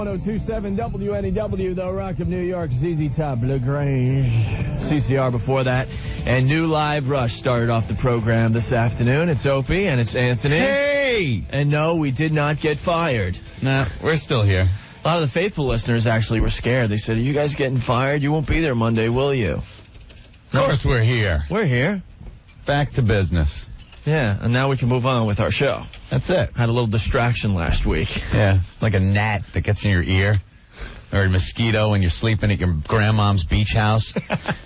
102.7 WNEW, the Rock of New York, ZZ Top, LaGrange, CCR before that. And New Live Rush started off the program this afternoon. It's Opie and it's Anthony. Hey! And no, we did not get fired. Nah, we're still here. A lot of the faithful listeners actually were scared. They said, are you guys getting fired? You won't be there Monday, will you? Of course we're here. We're here. Back to business. Yeah, and now we can move on with our show. That's it. Had a little distraction last week. Yeah, it's like a gnat that gets in your ear. Or a mosquito when you're sleeping at your grandmom's beach house. I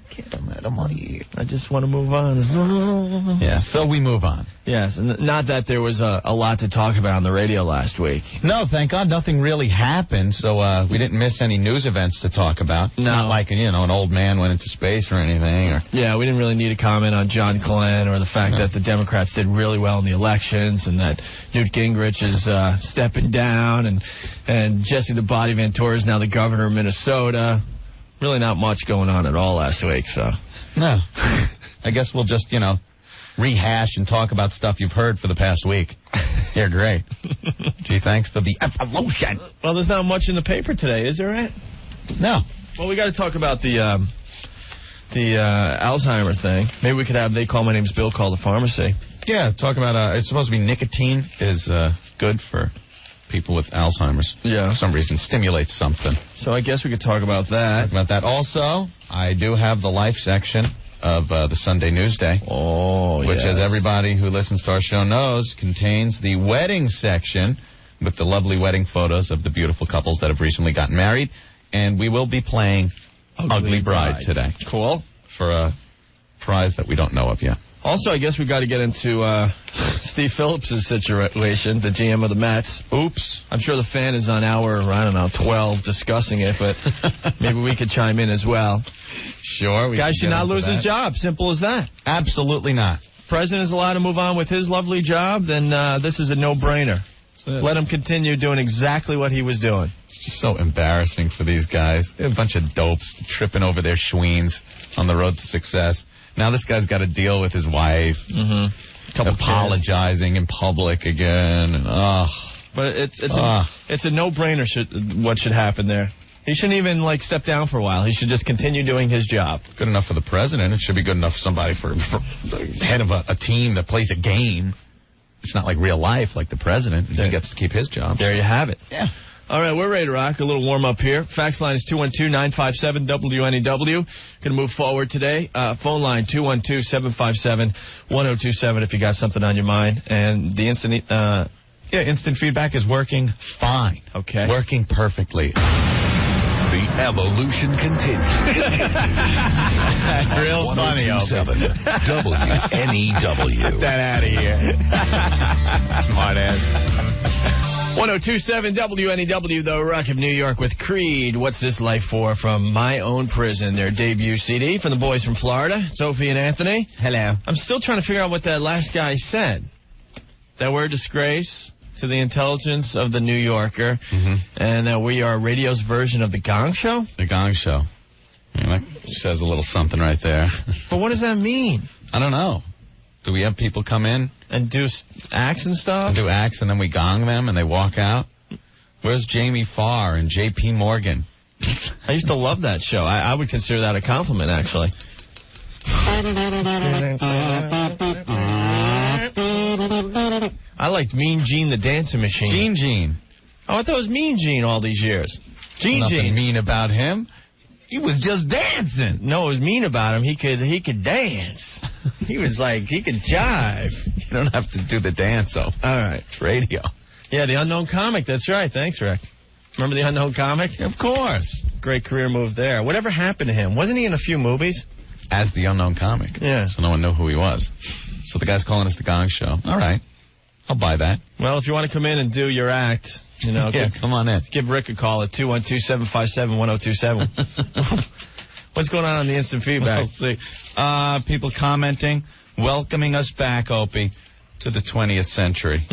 can't imagine my ear. I just want to move on. Yeah, so we move on. Yes, and not that there was a lot to talk about on the radio last week. No, thank God nothing really happened, so we didn't miss any news events to talk about. It's not like, an old man went into space or anything. Or... Yeah, we didn't really need to comment on John Glenn or the fact that the Democrats did really well in the elections and that Newt Gingrich is stepping down and Jesse the Body Ventura is now the governor of Minnesota. Really not much going on at all last week, so. No. I guess we'll just, rehash and talk about stuff you've heard for the past week. You're great. Gee, thanks for the evolution. Well, there's not much in the paper today, is there, Ant? No. Well, we got to talk about the Alzheimer thing. Maybe we could have They Call My Name's Bill call the pharmacy. Yeah, talk about, it's supposed to be nicotine is good for people with Alzheimer's. Yeah. For some reason, stimulates something. So I guess we could talk about that. Talk about that. Also, I do have the life section of the Sunday Newsday. Oh, which, as everybody who listens to our show knows, contains the wedding section with the lovely wedding photos of the beautiful couples that have recently gotten married. And we will be playing Ugly Bride today. Cool. For a prize that we don't know of yet. Also, I guess we got to get into Steve Phillips' situation, the GM of the Mets. Oops. I'm sure the fan is on hour, 12 discussing it, but maybe we could chime in as well. Sure. Guy should not lose his job. Simple as that. Absolutely not. President is allowed to move on with his lovely job, then this is a no-brainer. Let him continue doing exactly what he was doing. It's just so embarrassing for these guys. They're a bunch of dopes tripping over their schweens on the road to success. Now this guy's got to deal with his wife, apologizing in public again. And, but it's a no-brainer what should happen there. He shouldn't even, step down for a while. He should just continue doing his job. Good enough for the president. It should be good enough for somebody for the head of a team that plays a game. It's not like real life like the president. He gets to keep his job. There you have it. Yeah. All right, we're ready to rock. A little warm-up here. Fax line is 212-957-WNEW. Going to move forward today. Phone line 212-757-1027 if you got something on your mind. And the instant feedback is working fine. Okay. Working perfectly. The evolution continues. Real funny, 102.7 WNEW. Get that out of here. Smart ass. 102.7 WNEW, the Rock of New York with Creed. What's This Life For? From My Own Prison, their debut CD from the boys from Florida. It's Opie and Anthony. Hello. I'm still trying to figure out what that last guy said. That we're a disgrace to the intelligence of the New Yorker, and that we are radio's version of the Gong Show? The Gong Show. That says a little something right there. But what does that mean? I don't know. Do we have people come in? And do acts and stuff? And do acts, and then we gong them, and they walk out? Where's Jamie Farr and J.P. Morgan? I used to love that show. I would consider that a compliment, actually. I liked Mean Gene the Dancing Machine. Gene. Oh, I thought it was Mean Gene all these years. Nothing mean about him. He was just dancing. No, it was mean about him. He could dance. He was he could jive. You don't have to do the dance, though. All right. It's radio. Yeah, the Unknown Comic. That's right. Thanks, Rick. Remember the Unknown Comic? Of course. Great career move there. Whatever happened to him? Wasn't he in a few movies? As the Unknown Comic. Yeah. So no one knew who he was. So the guy's calling us the Gong Show. All right. I'll buy that. Well, if you want to come in and do your act, come on in. Give Rick a call at 212-757-1027. What's going on the instant feedback? Let's see. People commenting, welcoming us back, Opie, to the 20th century.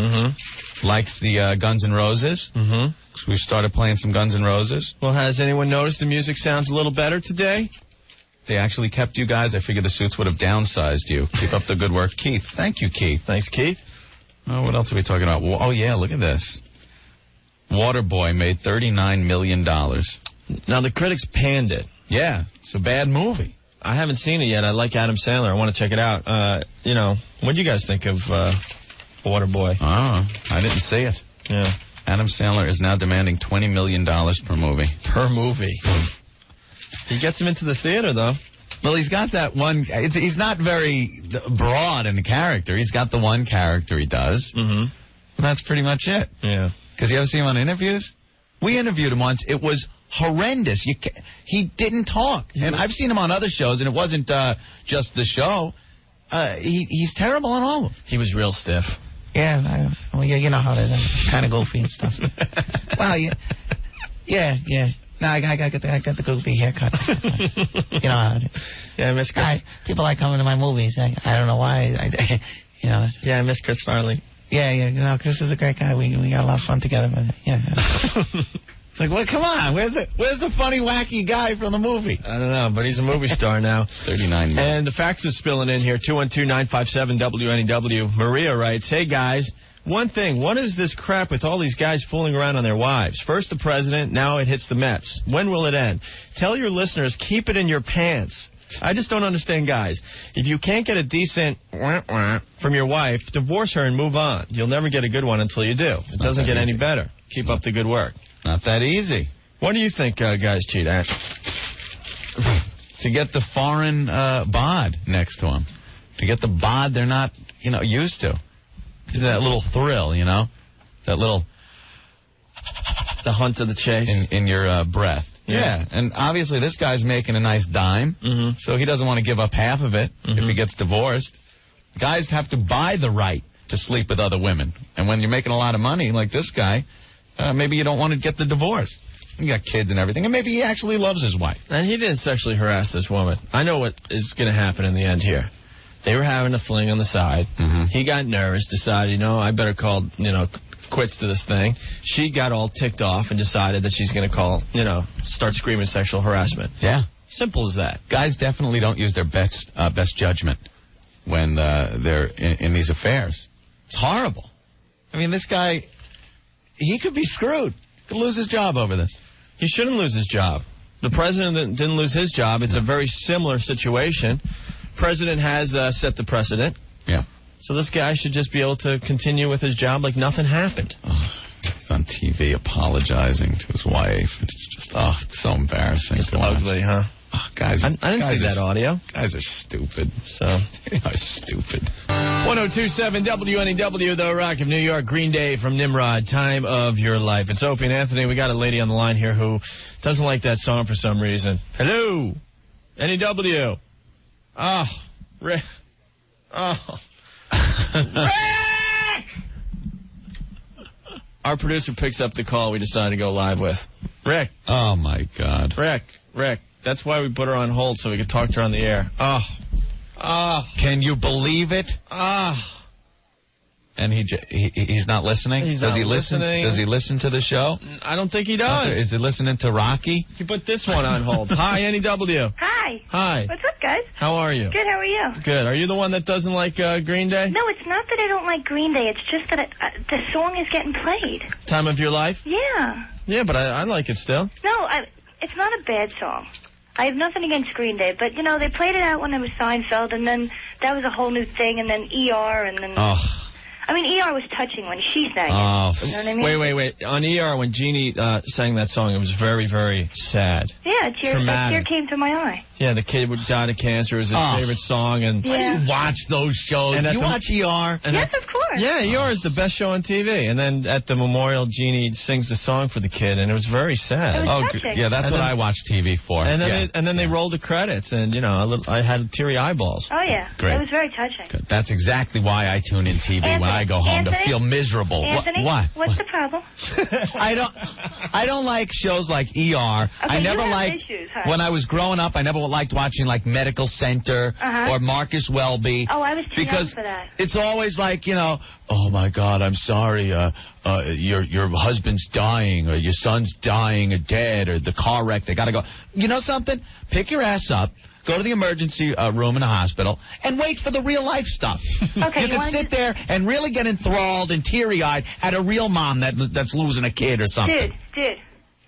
Likes the Guns N' Roses. So we started playing some Guns N' Roses. Well, has anyone noticed the music sounds a little better today? They actually kept you guys. I figured the suits would have downsized you. Keep up the good work. Keith. Thank you, Keith. Thanks, Keith. Oh, what else are we talking about? Oh, yeah, look at this. Waterboy made $39 million. Now, the critics panned it. Yeah, it's a bad movie. I haven't seen it yet. I like Adam Sandler. I want to check it out. What do you guys think of Waterboy? Oh, I didn't see it. Yeah. Adam Sandler is now demanding $20 million per movie. Per movie. He gets him into the theater, though. Well, he's got that one. He's not very broad in the character. He's got the one character he does. Mm-hmm. And that's pretty much it. Yeah. Because you ever see him on interviews? We interviewed him once. It was horrendous. He didn't talk. And I've seen him on other shows, and it wasn't just the show. He's terrible on all of them. He was real stiff. Yeah, you know how it is. Kind of goofy and stuff. Well, yeah. No, I got the goofy haircut. You know how it is. Yeah, I miss Chris. People like coming to my movies. I don't know why. Yeah, I miss Chris Farley. Yeah. Chris is a great guy. We got a lot of fun together. But yeah. It's like, well, come on. Where's the funny, wacky guy from the movie? I don't know, but he's a movie star now. 39 million. And the fax is spilling in here, 212-957-WNEW. Maria writes, hey, guys, one thing. What is this crap with all these guys fooling around on their wives? First the president, now it hits the Mets. When will it end? Tell your listeners, keep it in your pants. I just don't understand, guys. If you can't get a decent from your wife, divorce her and move on. You'll never get a good one until you do. It doesn't get any better. Keep up the good work. Not that easy. What do you think guys cheat at? To get the foreign bod next to them. To get the bod they're not, used to. That little thrill, That little... The hunt of the chase. In your breath. Yeah, and obviously this guy's making a nice dime, so he doesn't want to give up half of it if he gets divorced. Guys have to buy the right to sleep with other women. And when you're making a lot of money like this guy, maybe you don't want to get the divorce. You got kids and everything, and maybe he actually loves his wife. And he didn't sexually harass this woman. I know what is going to happen in the end here. They were having a fling on the side. He got nervous, decided, I better call, quits to this thing. She got all ticked off and decided that she's going to call, start screaming sexual harassment. Yeah. Simple as that. Guys definitely don't use their best judgment when they're in these affairs. It's horrible. I mean, this guy, he could be screwed. He could lose his job over this. He shouldn't lose his job. The president didn't lose his job. It's a very similar situation. President has set the precedent. Yeah. So this guy should just be able to continue with his job like nothing happened. Oh, he's on TV apologizing to his wife. It's just, it's so embarrassing. Just ugly, huh? Oh, guys, I didn't see that audio. Guys are stupid. So They are stupid. 1027 WNEW, the Rock of New York, Green Day from Nimrod, Time of Your Life. It's Opie and Anthony. We got a lady on the line here who doesn't like that song for some reason. Hello, NEW. Oh, Rick. Oh. Rick! Our producer picks up the call we decided to go live with. Rick. Oh, my God. Rick. That's why we put her on hold, so we could talk to her on the air. Can you believe it? And he's not listening? Does he listen to the show? I don't think he does. Is he listening to Rocky? He put this one on hold. Hi, NEW. Hi. What's up, guys? How are you? Good, how are you? Good. Are you the one that doesn't like Green Day? No, it's not that I don't like Green Day. It's just that the song is getting played. Time of Your Life? Yeah. Yeah, but I like it still. No, it's not a bad song. I have nothing against Green Day, but, they played it out when it was Seinfeld, and then that was a whole new thing, and then ER, and then... Oh. I mean, ER was touching when she sang it. Oh. You know what I mean? Wait. On ER, when Jeannie sang that song, it was very, very sad. Yeah, a tear came to my eye. Yeah, the kid died of cancer. It was his favorite song. And yeah. You watch those shows. And you watch ER? Yes, of course. Yeah, ER is the best show on TV. And then at the memorial, Jeannie sings the song for the kid, and it was very sad. It was touching. Yeah, that's what I watch TV for. And then they rolled the credits, and, I had teary eyeballs. Oh, yeah. Great. It was very touching. Good. That's exactly why I tune in TV when I go home, to feel miserable. Anthony, what? What's the problem? I don't like shows like ER. Okay, I never liked issues, huh? when I was growing up. I never liked watching like Medical Center or Marcus Welby. Oh, I was too young for that. It's always like, oh my God, I'm sorry, your husband's dying, or your son's dying or dead, or the car wreck. They got to go. You know something? Pick your ass up. go to the emergency room in a hospital and wait for the real life stuff. Okay, you can sit there and really get enthralled and teary-eyed at a real mom that's losing a kid or something. Dude.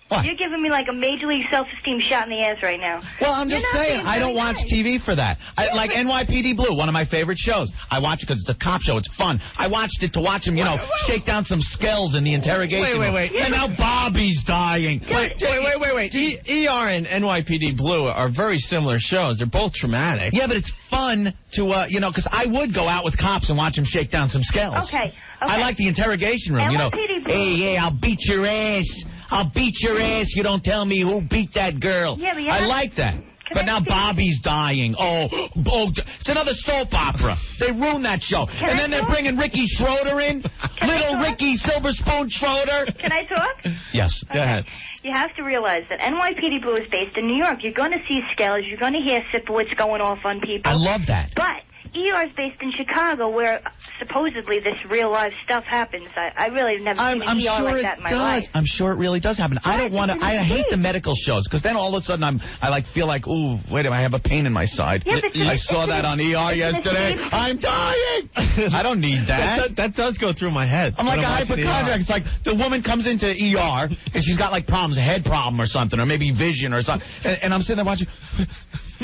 What? You're giving me like a major league self-esteem shot in the ass right now. Well, I'm just saying, I don't watch TV for that. Like NYPD Blue, one of my favorite shows. I watch it because it's a cop show. It's fun. I watched it to watch him, shake down some skulls in the interrogation room. Wait. And now Bobby's dying. Wait. ER and NYPD Blue are very similar shows. They're both traumatic. Yeah, but it's fun to, because I would go out with cops and watch them shake down some skulls. Okay. I like the interrogation room, NYPD Blue. Hey, I'll beat your ass. I'll beat your ass. You don't tell me who beat that girl. Yeah, but I like that. But now Bobby's dying. Oh, it's another soap opera. They ruined that show. And then they're bringing Ricky Schroeder in. Little Ricky Silver Spoon Schroeder. Can I talk? Yes. Go ahead. You have to realize that NYPD Blue is based in New York. You're going to see skulls. You're going to hear Sipowicz going off on people. I love that. But ER is based in Chicago, where supposedly this real life stuff happens. I really have never seen an ER like that in my life. I'm sure it really does happen. I don't want to. I hate the medical shows because then all of a sudden I feel like, ooh, wait a minute, I have a pain in my side. Yeah, but I saw that on ER yesterday. I'm dying. I don't need that. That does go through my head. I'm like a hypochondriac. It's like the woman comes into ER and she's got like problems, a head problem or something, or maybe vision or something, and I'm sitting there watching.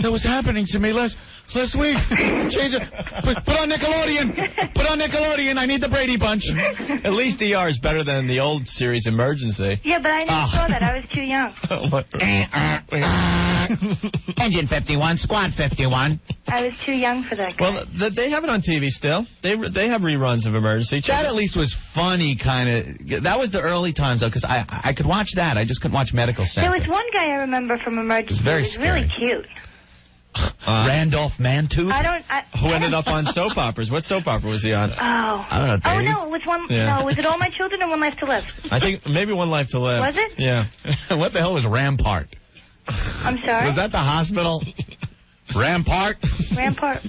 That was happening to me last week. Change it. Put on Nickelodeon. Put on Nickelodeon. I need the Brady Bunch. At least ER is better than the old series Emergency. Yeah, but I never saw that. I was too young. Engine 51, Squad 51. I was too young for that guy. Well, they have it on TV still. They have reruns of Emergency. That at least was funny, kind of. That was the early times, though, because I could watch that. I just couldn't watch Medical Center. There was one guy I remember from Emergency. It was very He was really cute. Randolph Mantooth? Who ended up on soap operas? What soap opera was he on? I don't know. Oh, no, it was one. Yeah. No, was it All My Children or One Life to Live? I think maybe One Life to Live. Was it? Yeah. What the hell was Rampart? I'm sorry? Was that the hospital? Rampart?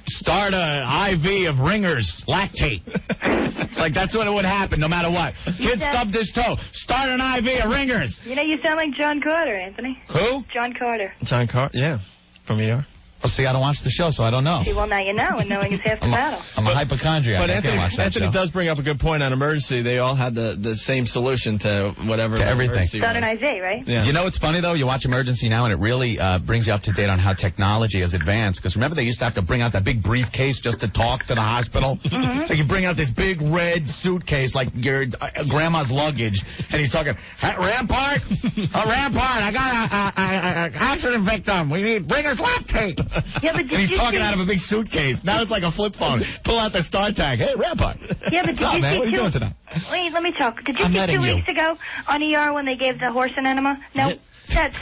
Start a IV of Ringers, lactate. It's like that's what it would happen no matter what. Kid stubbed his toe. Start an IV of Ringers. You know, you sound like John Carter, Anthony. Who? John Carter. John Carter, yeah. From ER. Well, see, I don't watch the show, so I don't know. See, well, now you know, and knowing is half the battle. I'm a hypochondriac. But I can't watch that Anthony show. does bring up a good point on Emergency. They all had the same solution to whatever. To everything. Start an IV, right? Yeah. You know what's funny, though? You watch Emergency now, and it really brings you up to date on how technology has advanced. Because remember, they used to have to bring out that big briefcase just to talk to the hospital? Mm-hmm. Like you bring out this big red suitcase like your grandma's luggage, and he's talking, Rampart? Rampart, I got an accident victim. We need bringer's lactate. Yeah, but and he's talking out of a big suitcase. Now it's like a flip phone. Pull out the star tag. Hey, Rampart. Yeah, but did you man, see what are you doing tonight? Wait, let me talk. Did you I'm see letting 2 you. weeks ago on ER when they gave the horse an enema? No, that's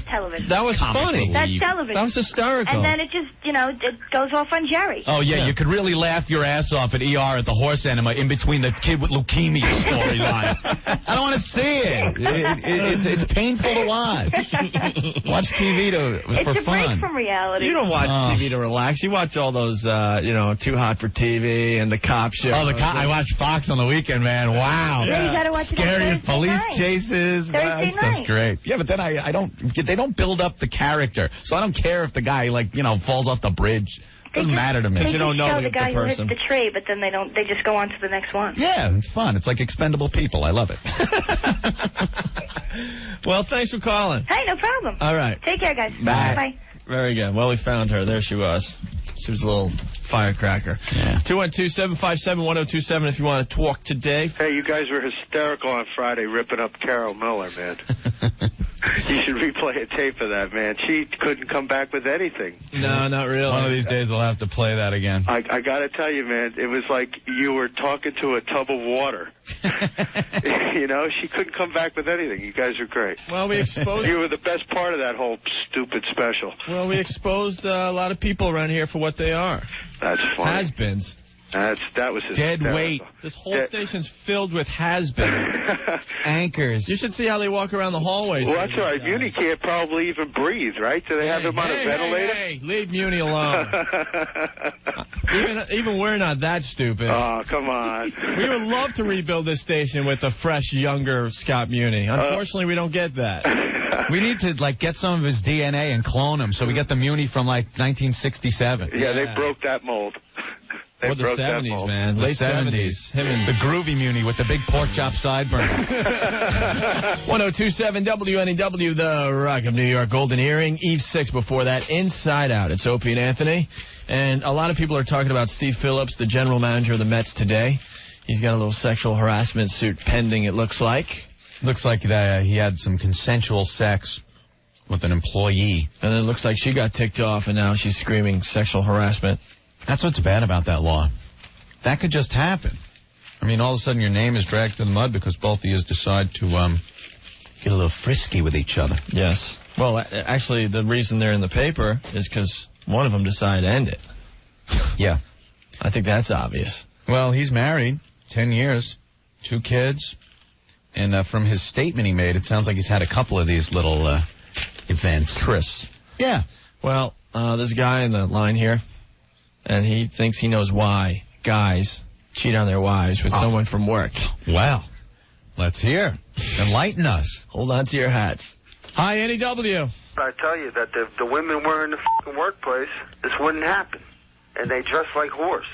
television. That was funny. That's television. That was hysterical. And then it just, it goes off on Jerry. Oh, yeah, you could really laugh your ass off at ER at the horse enema in between the kid with leukemia storyline. I don't want to see it. It's painful to watch. Watch TV for it's a fun. break from reality. You don't watch TV to relax. You watch all those, Too Hot for TV and the cop show. Oh, I watch Fox on the weekend, man. Wow. Yeah, you got to watch it on Scariest Thursday police night. chases. Thursday That's night. great. Yeah, but then they don't build up the character. So I don't care if the guy, falls off the bridge. Doesn't matter to me. They You don't know show the the guy who hits person. the tree, but then they just go on to the next one. Yeah, it's fun. It's like Expendable People. I love it. Well, thanks for calling. Hey, no problem. All right. Take care, guys. Bye. Bye. Very good. Well, we found her. There she was. She was a little firecracker. Yeah. 212-757-1027 if you want to talk today. Hey, you guys were hysterical on Friday ripping up Carol Miller, man. You should replay a tape of that, man. She couldn't come back with anything. No, not really. One of these days we'll have to play that again. I got to tell you, man, it was like you were talking to a tub of water. She couldn't come back with anything. You guys are great. Well, we exposed. You were the best part of that whole stupid special. Well, we exposed a lot of people around here for what they are. That's funny. Has-beens. That was dead hysterical. weight. This whole station's filled with has-beens. Anchors. You should see how they walk around the hallways. Well, that's right. Muni can't probably even breathe, right? Do they have him on a ventilator? Hey, leave Muni alone. Even we're not that stupid. Oh, come on. We would love to rebuild this station with a fresh, younger Scott Muni. Unfortunately, we don't get that. We need to, get some of his DNA and clone him so we get the Muni from, 1967. Yeah, they broke that mold. Or the 70s, man. Late 70s. Him and the groovy Muni with the big pork chop sideburns. 1027 WNEW, the Rock of New York, Golden Earring. Eve 6 before that, Inside Out. It's Opie and Anthony. And a lot of people are talking about Steve Phillips, the general manager of the Mets today. He's got a little sexual harassment suit pending, it looks like. Looks like he had some consensual sex with an employee. And then it looks like she got ticked off, and now she's screaming sexual harassment. That's what's bad about that law. That could just happen. I mean, all of a sudden your name is dragged through the mud because both of you decide to get a little frisky with each other. Yes. Well, actually, the reason they're in the paper is because one of them decided to end it. Yeah. I think that's obvious. Well, he's married, 10 years, 2 kids, and from his statement he made, it sounds like he's had a couple of these little events. Chris. Yeah. Well, there's a guy in the line here, and he thinks he knows why guys cheat on their wives with someone from work. Well, let's hear. Enlighten us. Hold on to your hats. Hi, NEW. I tell you that if the women were in the f***ing workplace, this wouldn't happen. And they dress like whores.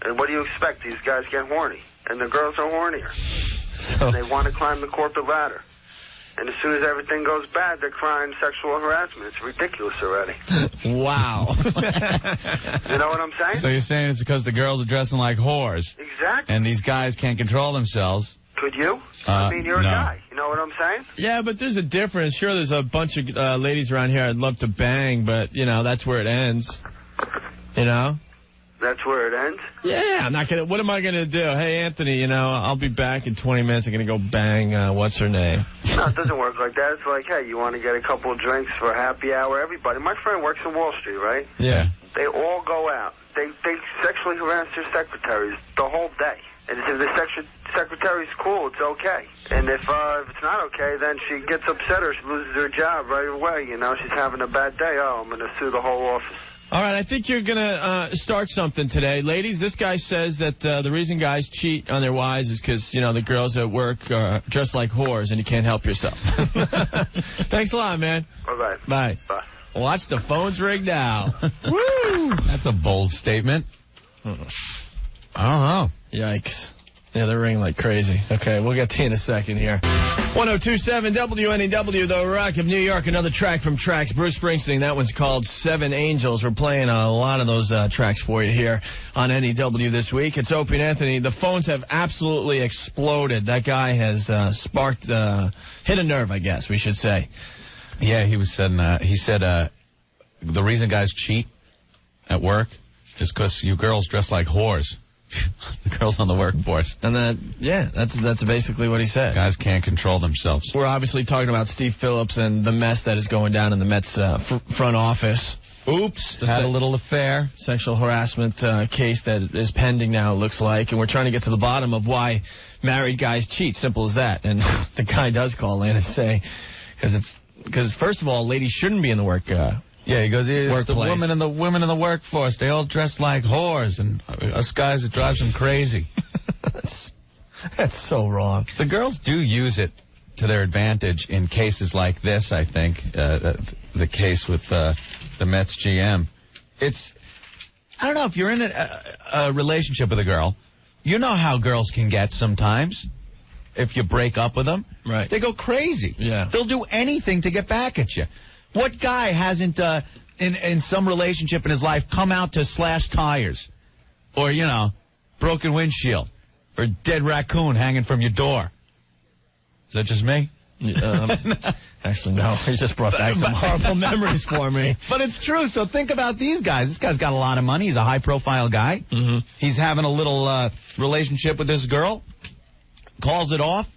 And what do you expect? These guys get horny. And the girls are hornier. And they want to climb the corporate ladder. And as soon as everything goes bad, they're crying sexual harassment. It's ridiculous already. Wow. You know what I'm saying? So you're saying it's because the girls are dressing like whores. Exactly. And these guys can't control themselves. Could you? I mean, you're no. a guy. You know what I'm saying? Yeah, but there's a difference. Sure, there's a bunch of ladies around here I'd love to bang, but, that's where it ends. That's where it ends? Yeah, I'm not going to. What am I going to do? Hey, Anthony, I'll be back in 20 minutes. I'm going to go bang, what's her name? No, it doesn't work like that. It's like, hey, you want to get a couple of drinks for happy hour? Everybody. My friend works in Wall Street, right? Yeah. They all go out. They sexually harass their secretaries the whole day. And if the secretary's cool, it's okay. And if it's not okay, then she gets upset or she loses her job right away. She's having a bad day. Oh, I'm going to sue the whole office. All right, I think you're going to start something today. Ladies, this guy says that the reason guys cheat on their wives is because, the girls at work are dressed like whores and you can't help yourself. Thanks a lot, man. Bye-bye. Bye. Bye. Watch the phones ring now. Woo! That's a bold statement. I don't know. Yikes. Yeah, they're ringing like crazy. Okay, we'll get to you in a second here. 1027 WNEW, the Rock of New York. Another track from Tracks. Bruce Springsteen. That one's called Seven Angels. We're playing a lot of those tracks for you here on NEW this week. It's Opie and Anthony. The phones have absolutely exploded. That guy has hit a nerve, I guess we should say. Yeah, he said the reason guys cheat at work is because you girls dress like whores. The girls on the workforce. And that's basically what he said. Guys can't control themselves. We're obviously talking about Steve Phillips and the mess that is going down in the Mets front office. Oops, had a little affair. Sexual harassment case that is pending now, it looks like. And we're trying to get to the bottom of why married guys cheat. Simple as that. And the guy does call in and say, because first of all, ladies shouldn't be in the work yeah, he goes, it's the workplace. women in the workforce. They all dress like whores, and us guys, it drives them crazy. That's so wrong. The girls do use it to their advantage in cases like this, I think, the case with the Mets GM. I don't know, if you're in a relationship with a girl, you know how girls can get sometimes if you break up with them. Right. They go crazy. Yeah. They'll do anything to get back at you. What guy hasn't, in some relationship in his life, come out to slash tires? Or, broken windshield? Or dead raccoon hanging from your door? Is that just me? Actually, no. He just brought back some horrible memories for me. But it's true. So think about these guys. This guy's got a lot of money. He's a high-profile guy. Mm-hmm. He's having a little relationship with this girl. Calls it off.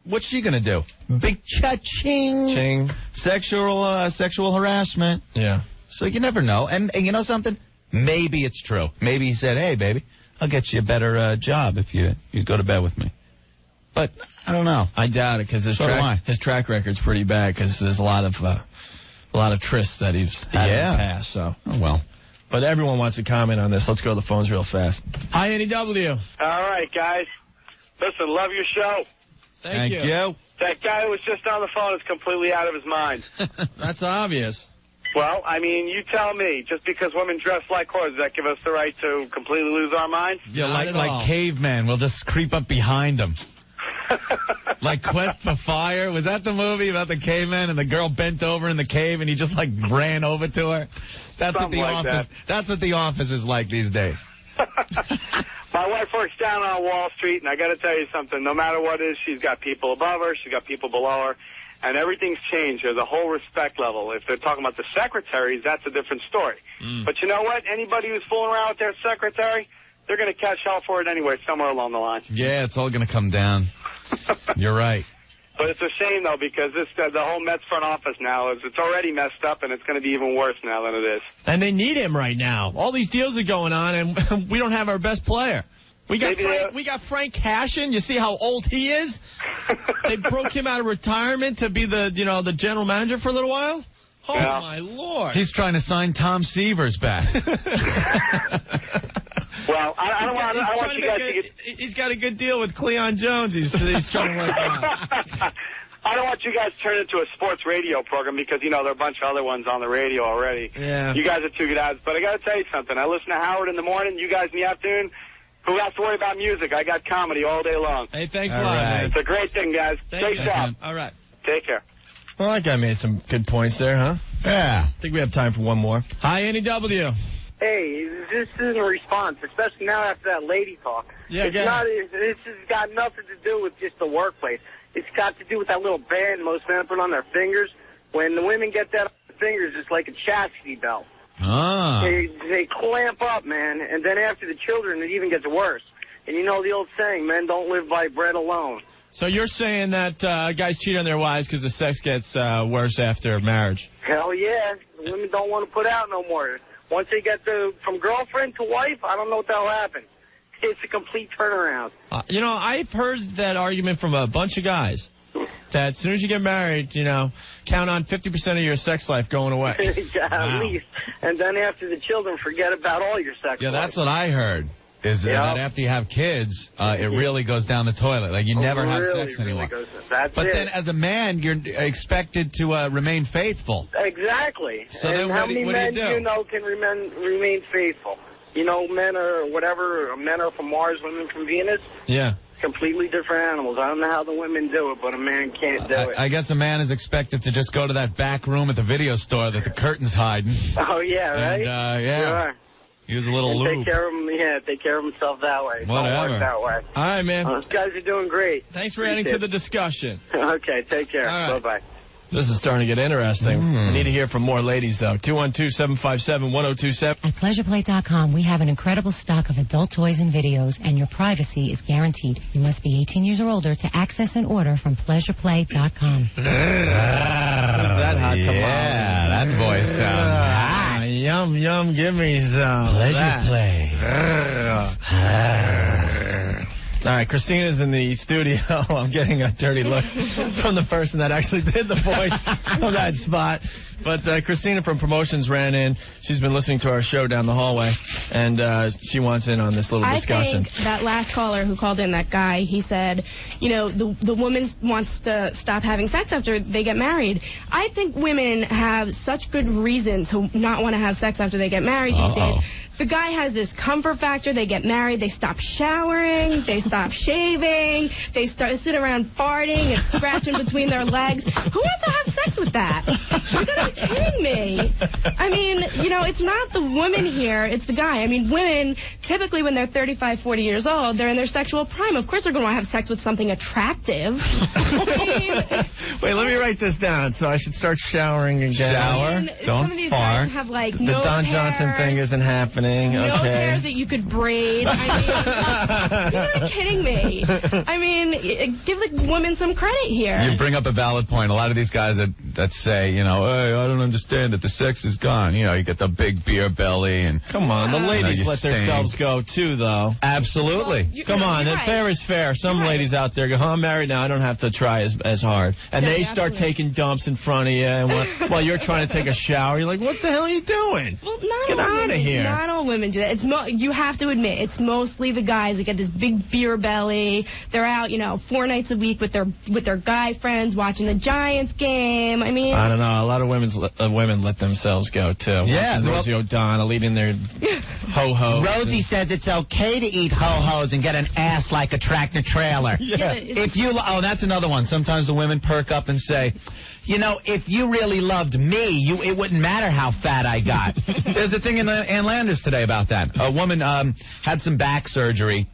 What's she gonna do? Big cha-ching. Ching. Sexual harassment. Yeah. So you never know. And you know something? Maybe it's true. Maybe he said, hey, baby, I'll get you a better job if you go to bed with me. But I don't know. I doubt it because his track record's pretty bad because there's a lot of trysts that he's had in the past. So well. But everyone wants to comment on this. Let's go to the phones real fast. Hi, NEW. All right, guys. Listen, love your show. Thank you. That guy who was just on the phone is completely out of his mind. That's obvious. Well, I mean, you tell me. Just because women dress like whores, does that give us the right to completely lose our minds? Yeah, like cavemen. We'll just creep up behind them. Like Quest for Fire. Was that the movie about the caveman and the girl bent over in the cave and he just like ran over to her? That's what That's what the office is like these days. My wife works down on Wall Street, and I got to tell you something. No matter what it is, she's got people above her, she's got people below her, and everything's changed. There's a whole respect level. If they're talking about the secretaries, that's a different story. But you know what? Anybody who's fooling around with their secretary, they're going to catch hell for it anyway, somewhere along the line. Yeah, it's all going to come down. You're right. But it's a shame, though, because the whole Mets front office now it's already messed up, and it's going to be even worse now than it is. And they need him right now. All these deals are going on, and we don't have our best player. We got Frank Cashin. You see how old he is? They broke him out of retirement to be the general manager for a little while. Oh, yeah. My Lord. He's trying to sign Tom Severs back. Well, I don't want you guys to get... He's got a good deal with Cleon Jones. He's trying to work out. I don't want you guys to turn into a sports radio program because, there are a bunch of other ones on the radio already. Yeah. You guys are too good at it. But I got to tell you something. I listen to Howard in the morning, you guys in the afternoon. Who has to worry about music? I got comedy all day long. Hey, thanks a lot, man. It's a great thing, guys. Stay sharp. All right. Take care. Well, that guy made some good points there, huh? Yeah. I think we have time for one more. Hi, NEW. Hey, this isn't a response, especially now after that lady talk. Yeah, It's just got nothing to do with just the workplace. It's got to do with that little band most men put on their fingers. When the women get that on their fingers, it's like a chastity belt. Ah. They clamp up, man, and then after the children, it even gets worse. And you know the old saying, men don't live by bread alone. So you're saying that guys cheat on their wives because the sex gets worse after marriage? Hell yeah. The women don't want to put out no more. Once they get from girlfriend to wife, I don't know what the hell happened. It's a complete turnaround. I've heard that argument from a bunch of guys. That as soon as you get married, count on 50% of your sex life going away. Yeah, wow. At least. And then after the children, forget about all your sex life. Yeah, that's what I heard. Is that after you have kids, it really goes down the toilet. Like, you never have sex anymore. But then as a man, you're expected to remain faithful. Exactly. So and then how many men can remain faithful? Men are from Mars, women from Venus. Yeah. Completely different animals. I don't know how the women do it, but a man can't do it. I guess a man is expected to just go to that back room at the video store that the curtain's hiding. Oh, yeah, right? And, Sure. Use a little lube. Take care of himself that way. Whatever. Don't work that way. All right, man. You guys are doing great. Thanks for adding to the discussion. Okay, take care. All right. Bye-bye. This is starting to get interesting. I need to hear from more ladies, though. 212-757-1027. At PleasurePlay.com, we have an incredible stock of adult toys and videos, and your privacy is guaranteed. You must be 18 years or older to access and order from PleasurePlay.com. That hot tamale. Yeah, that voice sounds hot. Yum, yum, give me some. Pleasure Play. All right, Christina's in the studio. I'm getting a dirty look from the person that actually did the voice of that spot. But Christina from Promotions ran in. She's been listening to our show down the hallway, and she wants in on this little discussion. I think that last caller who called in, that guy, he said, the woman wants to stop having sex after they get married. I think women have such good reason to not want to have sex after they get married these days. The guy has this comfort factor. They get married. They stop showering. They stop shaving. They sit around farting and scratching between their legs. Who wants to have sex with that? You gotta be kidding me. I mean, it's not the woman here. It's the guy. I mean, women, typically when they're 35, 40 years old, they're in their sexual prime. Of course they're going to want to have sex with something attractive. Wait, let me write this down. So I should start showering again. Shower. Don't some of these fart. guys have, like, the Don Johnson thing isn't happening. happening. No okay. hairs that you could braid. I mean, you're not kidding me. I mean, give the woman some credit here. You bring up a valid point. A lot of these guys that say, you know, hey, I don't understand that the sex is gone. You know, you get the big beer belly and... Come on, the ladies let themselves go, too, though. Absolutely. Well, Come on, right. fair is fair. Some ladies out there go, I'm married now, I don't have to try as hard. And they start taking dumps in front of you and while you're trying to take a shower. You're like, what the hell are you doing? Well, Get out of here. Not all women do that. You have to admit, it's mostly the guys that get this big beer belly. They're out, 4 nights a week with their guy friends watching the Giants game. I mean... I don't know. A lot of women let themselves go, too. Yeah. Rosie O'Donnell eating their ho-ho. Rosie says it's okay to eat ho-hos and get an ass like a tractor trailer. Yeah. Oh, that's another one. Sometimes the women perk up and say, You know, if you really loved me, it wouldn't matter how fat I got. There's a thing in Ann Landers today about that. A woman had some back surgery,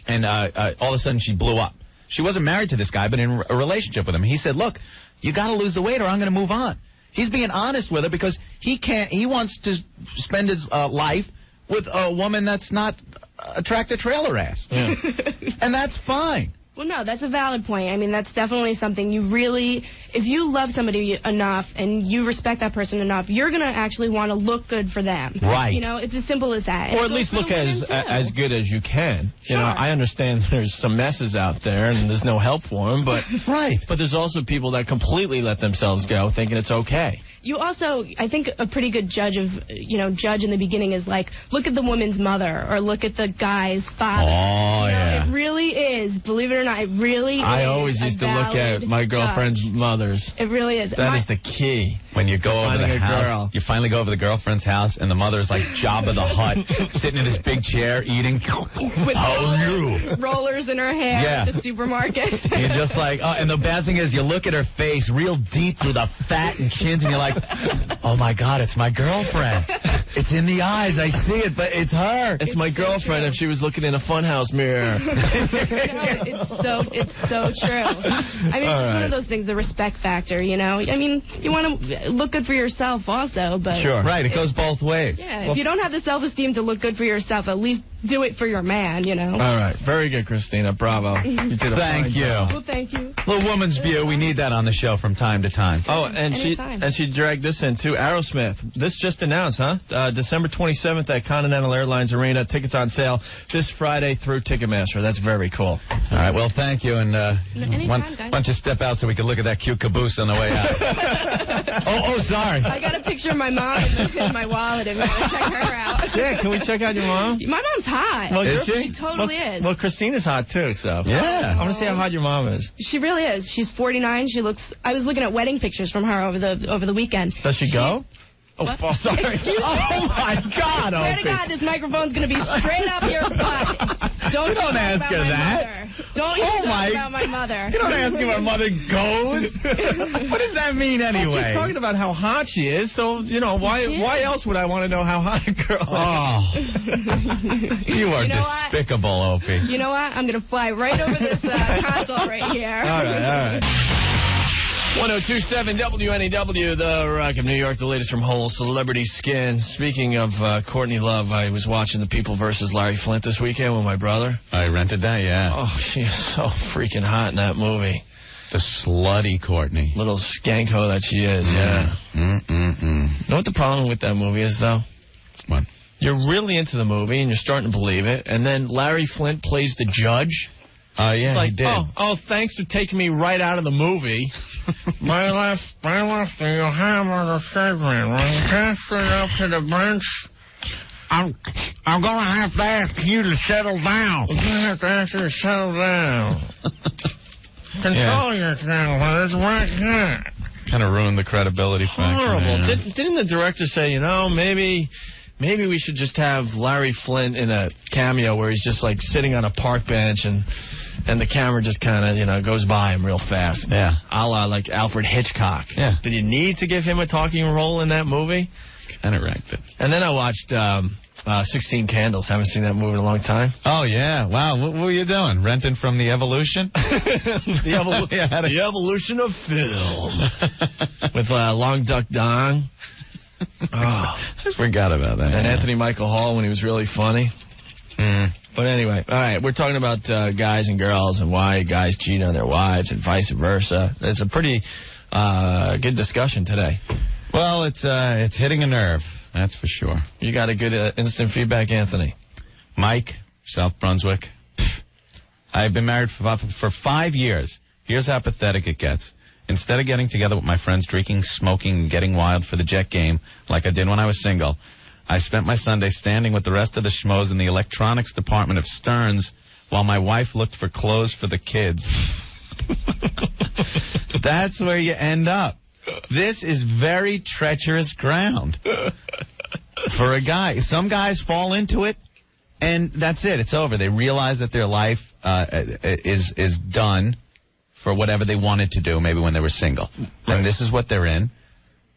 and all of a sudden she blew up. She wasn't married to this guy, but in a relationship with him. He said, look, you got to lose the weight or I'm going to move on. He's being honest with her because he wants to spend his life with a woman that's not a tractor-trailer ass. Yeah. And that's fine. Well, no, that's a valid point. I mean, that's definitely something you really, if you love somebody enough and you respect that person enough, you're going to actually want to look good for them. Right. You know, it's as simple as that. Or at least look as good as you can. Sure. You know, I understand there's some messes out there and there's no help for them, but right. But there's also people that completely let themselves go thinking it's okay. You also, I think a pretty good judge in the beginning is like, look at the woman's mother or look at the guy's father. Oh, yeah. It really is, believe it or not, it really I is always used to look at my girlfriend's mothers. It really is. That is the key. When you go over the house, you finally go over the girlfriend's house, and the mother's like Jabba the Hutt, sitting in his big chair, eating. With rollers in her hair at the supermarket. And you're just like, oh, and the bad thing is you look at her face real deep through the fat and chins, and you're like, oh, my God, it's my girlfriend. It's in the eyes. I see it, but it's her. It's my girlfriend if she was looking in a funhouse mirror. It's so true. I mean, it's just one of those things, the respect factor, you know? I mean, you want to look good for yourself also, but... Sure. Right, it goes both ways. Yeah, if you don't have the self-esteem to look good for yourself, at least do it for your man, you know? All right. Very good, Christina. Bravo. You did a fine job. Well, thank you. Little woman's view. We need that on the show from time to time. Oh, and she dragged this in, too. Aerosmith. This just announced, huh? December 27th at Continental Airlines Arena. Tickets on sale this Friday through Ticketmaster. That's very cool. All right. Well, thank you. And why don't you step out so we can look at that cute caboose on the way out? sorry. I got a picture of my mom in my wallet if you want to check her out. Yeah, can we check out your mom? My mom's hot. Well, is she? She totally is. Well, Christina's hot, too, so. Yeah. I want to see how hot your mom is. She really is. She's 49. I was looking at wedding pictures from her over the weekend. Does she go? Oh, sorry. Oh, my God, I swear to God, this microphone's going to be straight up your butt. Don't ask her that. Don't talk about my mother. You don't ask her where mother goes. What does that mean anyway? Well, she's talking about how hot she is, so, why else would I want to know how hot a girl is? Oh. You are despicable, Opie. You know what? I'm going to fly right over this console right here. All right. 1027 WNEW, the Rock of New York, the latest from Whole Celebrity Skin. Speaking of Courtney Love, I was watching The People vs. Larry Flint this weekend with my brother. I rented that, yeah. Oh, she is so freaking hot in that movie. The slutty Courtney. Little skanko that she is, yeah. You know what the problem with that movie is, though? What? You're really into the movie, and you're starting to believe it, and then Larry Flint plays the judge. Yeah, it's like, he did. Oh, thanks for taking me right out of the movie. My left, you have on the segment. When you transfer it up to the bench, I'm going to have to ask you to settle down. I'm going to have to ask you to settle down. Control yourself. It's right here. Kind of ruined the credibility factor. Horrible. Didn't the director say, maybe we should just have Larry Flint in a cameo where he's just like sitting on a park bench and the camera just kind of, goes by him real fast. Yeah. A la like Alfred Hitchcock. Yeah. Did you need to give him a talking role in that movie? Kind of wrecked it. And then I watched 16 Candles. Haven't seen that movie in a long time. Oh, yeah. Wow. What were you doing? Renting from The Evolution? The Evolution of Film. With Long Duck Don. Oh, I forgot about that. And Anthony Michael Hall when he was really funny. But anyway, all right, we're talking about guys and girls and why guys cheat on their wives and vice versa. It's a pretty good discussion today. Well, it's hitting a nerve, that's for sure. You got a good instant feedback, Anthony? Mike, South Brunswick. I've been married for 5 years. Here's how pathetic it gets. Instead of getting together with my friends, drinking, smoking, and getting wild for the Jet game, like I did when I was single, I spent my Sunday standing with the rest of the schmoes in the electronics department of Stearns while my wife looked for clothes for the kids. That's where you end up. This is very treacherous ground for a guy. Some guys fall into it, and that's it. It's over. They realize that their life is done for whatever they wanted to do, maybe when they were single. Right. And this is what they're in.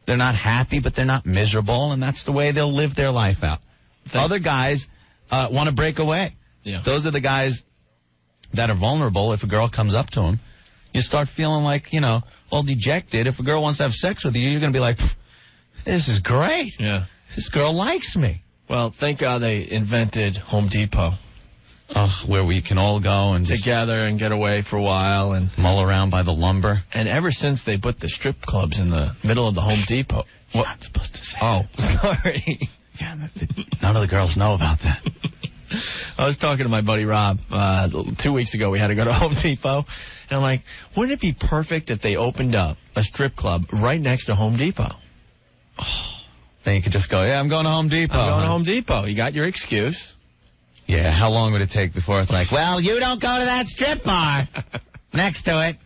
They're not happy, but they're not miserable, and that's the way they'll live their life out. Other guys want to break away. Yeah. Those are the guys that are vulnerable. If a girl comes up to them, you start feeling like, all dejected. If a girl wants to have sex with you, you're going to be like, this is great. Yeah. This girl likes me. Well, thank God they invented Home Depot. Where we can all go and just together and get away for a while and mull around by the lumber. And ever since they put the strip clubs in the middle of the Home Depot. What? Not supposed to say. Oh, sorry. Yeah, none of the girls know about that. I was talking to my buddy Rob 2 weeks ago. We had to go to Home Depot. And I'm like, wouldn't it be perfect if they opened up a strip club right next to Home Depot? Then you could just go, yeah, I'm going to Home Depot. I'm going to Home Depot. You got your excuse. Yeah, how long would it take before it's like, well, you don't go to that strip bar next to it.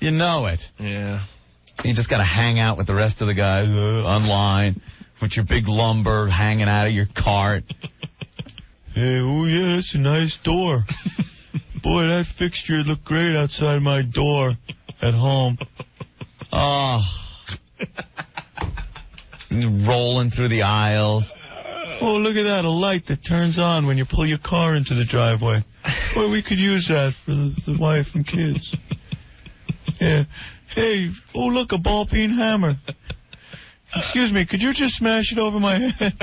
You know it. Yeah. You just got to hang out with the rest of the guys online with your big lumber hanging out of your cart. Hey, oh, yeah, that's a nice door. Boy, that fixture looked great outside my door at home. Oh. Rolling through the aisles. Oh, look at that, a light that turns on when you pull your car into the driveway. Boy, we could use that for the wife and kids. Yeah. Hey, oh, look, a ball-peen hammer. Excuse me, could you just smash it over my head?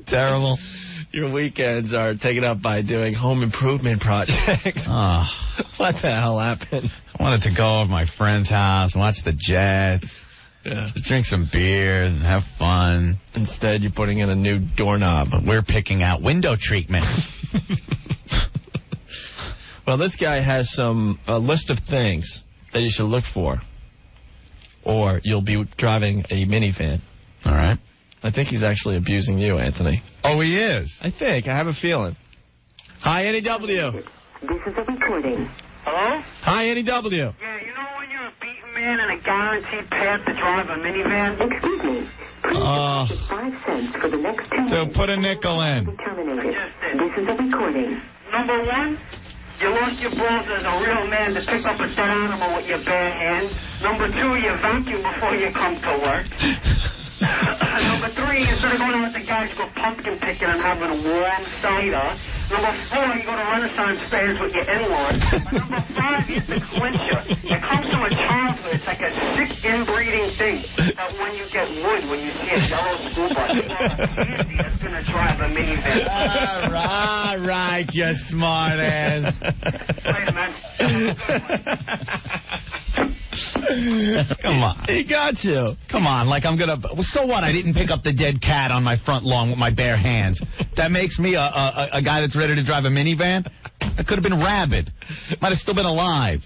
Terrible. Your weekends are taken up by doing home improvement projects. Oh. What the hell happened? I wanted to go over to my friend's house and watch the Jets. Yeah. Just drink some beer and have fun. Instead, you're putting in a new doorknob. But we're picking out window treatments. Well, this guy has a list of things that you should look for, or you'll be driving a minivan. All right. I think he's actually abusing you, Anthony. Oh, he is? I think. I have a feeling. Hi, NEW. This is a recording. Hello? Hi, NEW. Yeah, you know when you're a beaten man and a guaranteed path to drive a minivan? Excuse me. Please deposit 5 cents for the next 2 minutes. So put a nickel in. Terminated. This is a recording. Number 1, you lost your balls as a real man to pick up a dead animal with your bare hands. Number 2, you vacuum before you come to work. Number 3, instead of going out with the guys, you go pumpkin picking and having a warm cider. Number 4, you go to Renaissance fairs with your in-laws. Number 5 is the clincher. It comes from a childhood. It's like a sick inbreeding thing that when you get wood, when you see a yellow school bus, it's going to drive a minivan. All right, you smart ass. Later, man. Come on. He got you. Come on, like I'm going to... So what? I didn't pick up the dead cat on my front lawn with my bare hands. That makes me a guy that's ready to drive a minivan? It could have been rabid. Might have still been alive.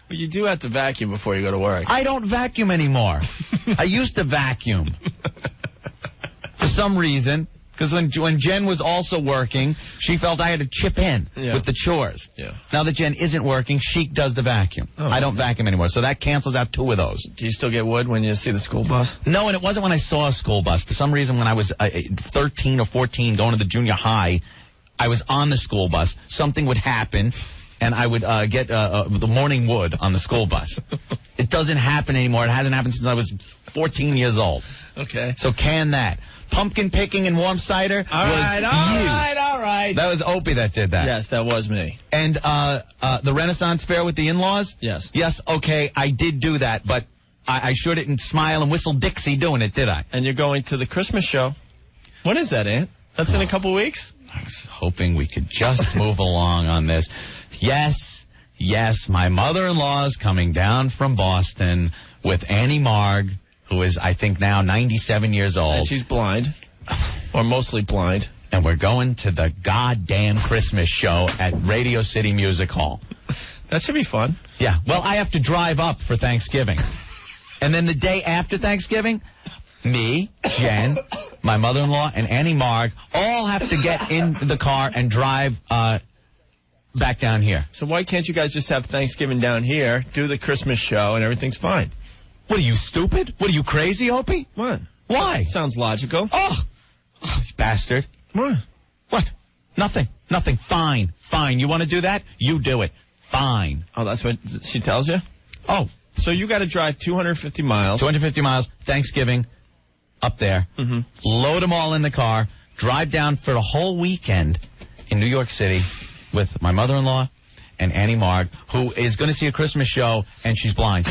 Well, you do have to vacuum before you go to work. I don't vacuum anymore. I used to vacuum. For some reason. Because when Jen was also working, she felt I had to chip in with the chores. Yeah. Now that Jen isn't working, she does the vacuum. Oh, I don't vacuum anymore, so that cancels out 2 of those. Do you still get wood when you see the school bus? No, and it wasn't when I saw a school bus. For some reason, when I was 13 or 14 going to the junior high, I was on the school bus. Something would happen, and I would get the morning wood on the school bus. It doesn't happen anymore. It hasn't happened since I was 14 years old. Okay. So can that. Pumpkin picking and warm cider all right. That was Opie that did that. Yes, that was me. And the Renaissance fair with the in-laws? Yes. Yes, okay, I did do that, but I sure didn't smile and whistle Dixie doing it, did I? And you're going to the Christmas show. When is that, Aunt? That's in a couple weeks? I was hoping we could just move along on this. Yes, my mother-in-law's coming down from Boston with Annie Marg, who is, I think, now 97 years old. And she's blind. Or mostly blind. And we're going to the goddamn Christmas show at Radio City Music Hall. That should be fun. Yeah. Well, I have to drive up for Thanksgiving. And then the day after Thanksgiving, me, Jen, my mother-in-law, and Annie Marg all have to get in the car and drive back down here. So why can't you guys just have Thanksgiving down here, do the Christmas show, and everything's fine? What, are you stupid? What, are you crazy, Opie? What? Why? Sounds logical. Oh, bastard. What? What? Nothing. Fine. You want to do that? You do it. Fine. Oh, that's what she tells you? Oh. So you got to drive 250 miles. 250 miles, Thanksgiving, up there. Mm-hmm. Load them all in the car, drive down for a whole weekend in New York City with my mother-in-law and Annie Marg, who is going to see a Christmas show, and she's blind.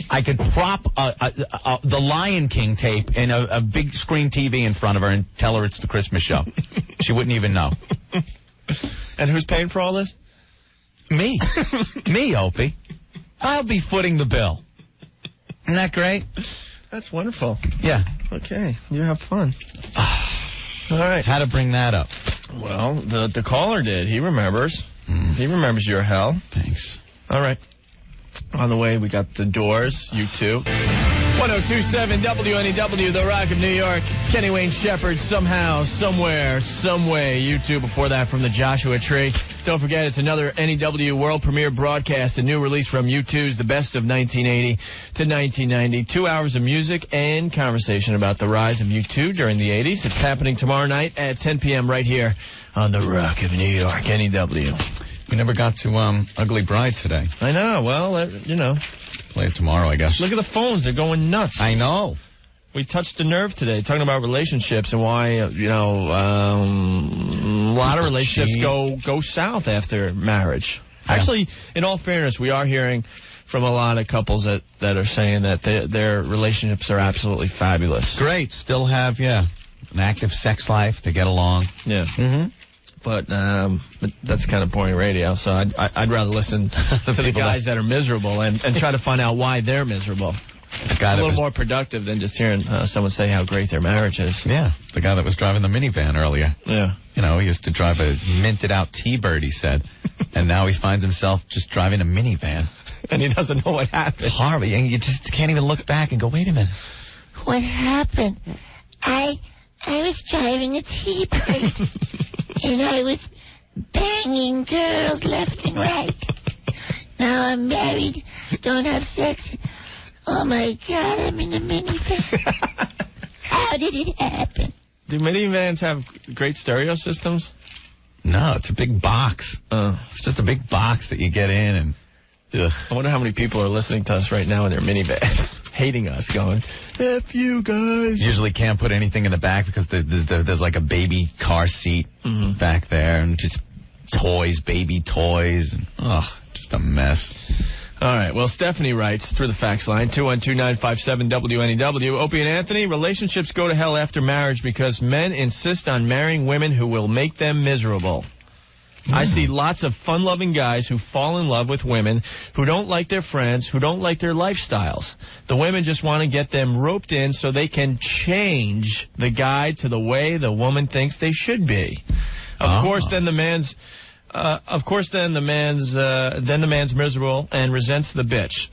I could prop the Lion King tape in a big screen TV in front of her and tell her it's the Christmas show. She wouldn't even know. And who's paying for all this? Me. Me, Opie. I'll be footing the bill. Isn't that great? That's wonderful. Yeah. Okay. You have fun. All right. How to bring that up? Well, the caller did. He remembers. He remembers your hell. Thanks. All right. On the way, we got the Doors, U2. 1027 WNEW, The Rock of New York. Kenny Wayne Shepherd, Somehow, Somewhere, Someway. U2 before that from the Joshua Tree. Don't forget, it's another NEW world premiere broadcast, a new release from U2's The Best of 1980 to 1990. 2 hours of music and conversation about the rise of U2 during the 80s. It's happening tomorrow night at 10 p.m. right here on The Rock of New York, NEW. We never got to Ugly Bride today. I know. Well, you know. Play it tomorrow, I guess. Look at the phones. They're going nuts. I know. We touched a nerve today talking about relationships and why, a lot of relationships go south after marriage. Yeah. Actually, in all fairness, we are hearing from a lot of couples that are saying that their relationships are absolutely fabulous. Great. Still have, an active sex life. They get along. Yeah. Mm-hmm. But that's kind of boring radio, so I'd rather listen to the guys that are miserable and try to find out why they're miserable. A little more productive than just hearing someone say how great their marriage is. Yeah, the guy that was driving the minivan earlier. Yeah. He used to drive a minted-out T-Bird, he said, and now he finds himself just driving a minivan. And he doesn't know what happened. It's horrible. And you just can't even look back and go, wait a minute. What happened? I was driving a T-Bird. And I was banging girls left and right. Now I'm married, don't have sex. Oh, my God, I'm in a minivan. How did it happen? Do minivans have great stereo systems? No, it's a big box. It's just a big box that you get in and... Ugh. I wonder how many people are listening to us right now in their minivans, hating us, going, F you guys. Usually can't put anything in the back because there's like a baby car seat back there and just baby toys. And, just a mess. All right. Well, Stephanie writes through the fax line, 212-957-WNEW. Opie and Anthony, relationships go to hell after marriage because men insist on marrying women who will make them miserable. I see lots of fun-loving guys who fall in love with women who don't like their friends, who don't like their lifestyles. The women just want to get them roped in so they can change the guy to the way the woman thinks they should be. Of course, then the man's miserable and resents the bitch.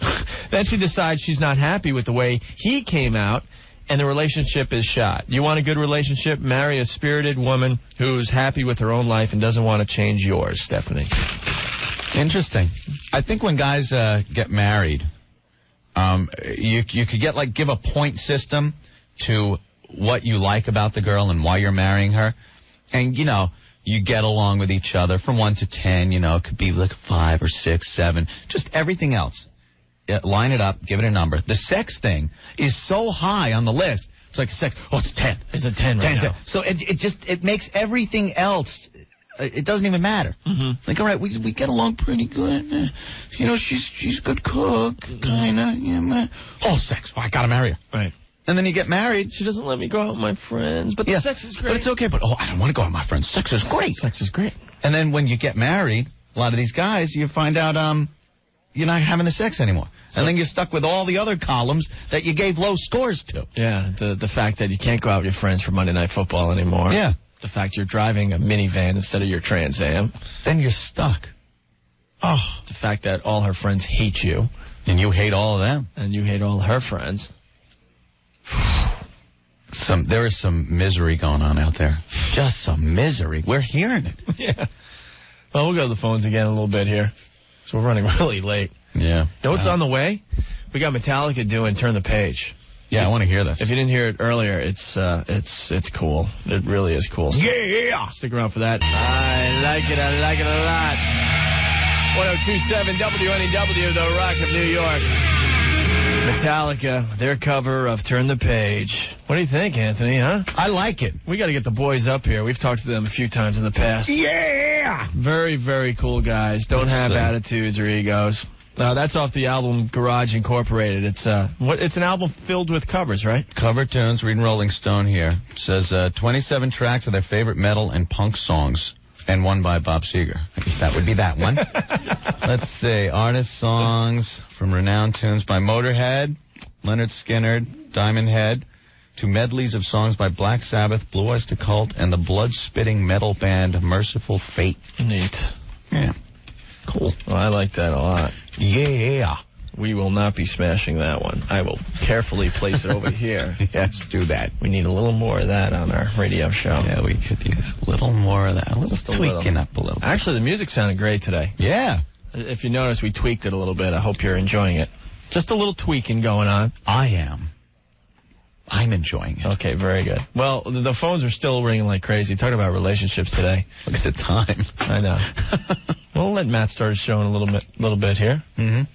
Then she decides she's not happy with the way he came out, and the relationship is shot. You want a good relationship? Marry a spirited woman who's happy with her own life and doesn't want to change yours, Stephanie. Interesting. I think when guys get married, you could give a point system to what you like about the girl and why you're marrying her. And, you get along with each other from 1 to 10, it could be like 5 or 6, 7, just everything else. Line it up, give it a number. The sex thing is so high on the list. It's like sex. Oh, it's 10. It's a 10 right now. 10. So it makes everything else it doesn't even matter. Like, all right, we get along pretty good. You know, she's a good cook, kind of. Yeah, oh, sex. Oh, I got to marry her. Right. And then you get married. She doesn't let me go out with my friends, but the sex is great. But it's okay. But, I don't want to go out with my friends. Sex is great. Sex is great. And then when you get married, a lot of these guys, you find out you're not having the sex anymore. And then you're stuck with all the other columns that you gave low scores to. Yeah, the fact that you can't go out with your friends for Monday Night Football anymore. Yeah. The fact you're driving a minivan instead of your Trans Am. Then you're stuck. Oh. The fact that all her friends hate you. And you hate all of them. And you hate all her friends. There is some misery going on out there. Just some misery. We're hearing it. Yeah. Well, we'll go to the phones again a little bit here. So we're running really late. Yeah. You know what's on the way? We got Metallica doing Turn the Page. Yeah, I want to hear this. If you didn't hear it earlier, it's cool. It really is cool. So yeah. Stick around for that. I like it a lot. 102.7 WNEW, The Rock of New York. Metallica, their cover of Turn the Page. What do you think, Anthony, huh? I like it. We got to get the boys up here. We've talked to them a few times in the past. Yeah! Very, very cool guys. Don't have attitudes or egos. That's off the album Garage Incorporated. It's an album filled with covers, right? Cover tunes, reading Rolling Stone here. It says 27 tracks of their favorite metal and punk songs. And one by Bob Seger. I guess that would be that one. Let's see. Artist songs from renowned tunes by Motorhead, Leonard Skinner, Diamond Head, to medleys of songs by Black Sabbath, Blue Oyster Cult, and the blood-spitting metal band Merciful Fate. Neat. Yeah. Cool. Well, I like that a lot. Yeah. We will not be smashing that one. I will carefully place it over here. Yes, do that. We need a little more of that on our radio show. Yeah, we could use a little more of that. A little tweaking up a little bit. Actually, the music sounded great today. Yeah. If you notice, we tweaked it a little bit. I hope you're enjoying it. Just a little tweaking going on. I am. I'm enjoying it. Okay, very good. Well, the phones are still ringing like crazy. Talking about relationships today. Look at the time. I know. We'll let Matt start his show in a little bit here. Mm-hmm.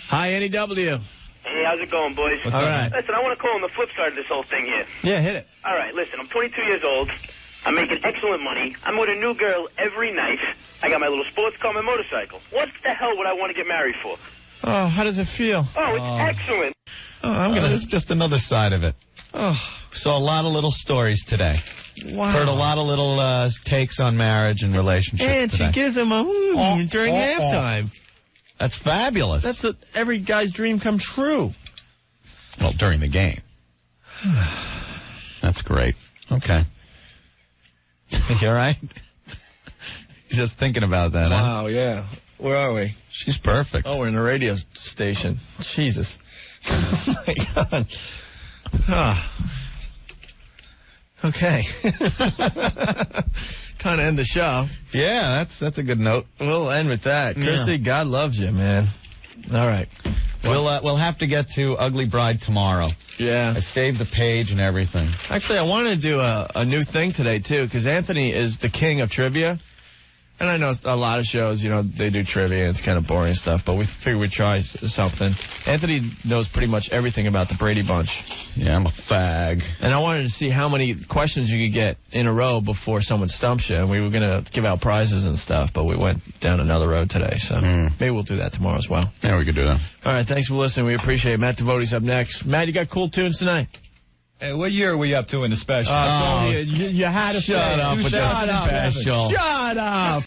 Hi, NEW. Hey, how's it going, boys? All right. Listen, I want to call on the flip side of this whole thing here. Yeah, hit it. All right, listen, I'm 22 years old. I'm making excellent money. I'm with a new girl every night. I got my little sports car, my motorcycle. What the hell would I want to get married for? Oh, how does it feel? Oh, it's excellent. Oh, it's just another side of it. Oh. Saw a lot of little stories today. Wow. Heard a lot of little takes on marriage and relationships and today. She gives him a during halftime. That's fabulous. That's every guy's dream come true. Well, during the game. That's great. Okay. You all right? You're just thinking about that, Wow, yeah. Where are we? She's perfect. Oh, we're in a radio station. Jesus. Oh, my God. Ah. Okay. Time to end the show. Yeah, that's a good note. We'll end with that. Chrissy, God loves you, man. All right. We'll have to get to Ugly Bride tomorrow. Yeah. I saved the page and everything. Actually, I wanted to do a new thing today, too, because Anthony is the king of trivia. And I know a lot of shows, they do trivia, and it's kind of boring stuff, but we figured we'd try something. Anthony knows pretty much everything about the Brady Bunch. Yeah, I'm a fag. And I wanted to see how many questions you could get in a row before someone stumps you. And we were going to give out prizes and stuff, but we went down another road today, so maybe we'll do that tomorrow as well. Yeah, we could do that. All right, thanks for listening. We appreciate it. Matt Devote's up next. Matt, you got cool tunes tonight? Hey, what year are we up to in the special? You had to shut up with the special. Shut up.